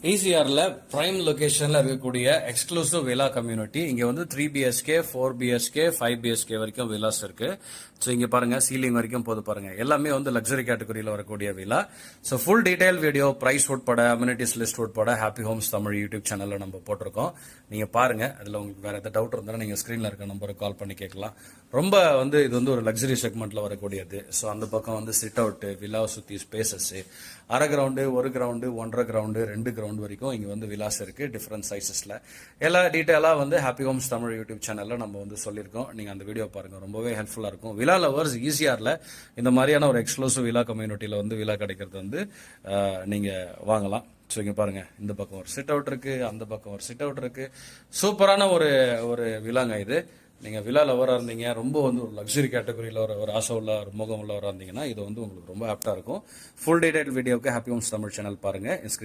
ஈசிஆர்ல prime லொகேஷன்ல இருக்கக்கூடிய exclusive villa community. இங்க வந்து 3 BHK 4 BHK 5 BHK வரைக்கும் வில்லாஸ் இருக்கு. ஸோ இங்க பாருங்க, சீலிங் வரைக்கும் போது பாருங்க. எல்லாமே வந்து லக்ஸரி கேட்டகரியில வரக்கூடிய villa. So full detail video, price உட்பட, அம்யூனிட்டிஸ் லிஸ்ட் உட்பட ஹாப்பி ஹோம்ஸ் தமிழ் யூடியூப் சேனல்ல நம்ம போட்டிருக்கோம். நீங்க பாருங்க. அதுல உங்களுக்கு வேற ஏதாவது டவுட் இருந்தாலும் நீங்க ஸ்கிரீன்ல இருக்க நம்பருக்கு கால் பண்ணி கேட்கலாம். ரொம்ப வந்து இது வந்து ஒரு லக்ஸரி செக்மெண்ட்ல வரக்கூடியது. ஸோ அந்த பக்கம் வந்து சிட் அவுட், வில்லாவை சுத்தி ஸ்பேசஸ், அரை கிரவுண்டு, 1 கிரவுண்டு, 1.5 கிரவுண்டு, 2 கிரவுண்ட் வரைக்கும் இங்க வந்து விலாஸ் இருக்கு. டிஃபரெண்ட் சைசஸ்ல எல்லா டீட்டெயிலா வந்து ஹாப்பி ஹோம்ஸ் தமிழ் யூடியூப் சேனல்ல நம்ம வந்து சொல்லியிருக்கோம். நீங்க அந்த வீடியோ பாருங்க, ரொம்பவே ஹெல்ப்ஃபுல்லா இருக்கும். விலா லவர்ஸ் ஈசிஆர்ல இந்த மாதிரியான ஒரு எக்ஸ்க்ளூசிவ் விலா கம்யூனிட்டியில வந்து விலா கிடைக்கிறது வந்து நீங்க வாங்கலாம். ஸோ இங்க பாருங்க, இந்த பக்கம் ஒரு சிட் அவுட் இருக்கு, அந்த பக்கம் ஒரு சிட் அவுட் இருக்கு. சூப்பரான ஒரு ஒரு விலாங்க இது. நீங்க விலா லவரா இருந்தீங்க, ரொம்ப வந்து ஒரு லக்ஸரி கேட்டகரியில் ஒரு ஆசை உள்ள ஒரு முகம் உள்ளவராக இருந்தீங்கன்னா இது வந்து உங்களுக்கு ரொம்ப ஆப்டா இருக்கும். ஃபுல் டீடைல் வீடியோக்கு ஹாப்பி ஹோம்ஸ் தமிழ் சேனல் பாருங்க.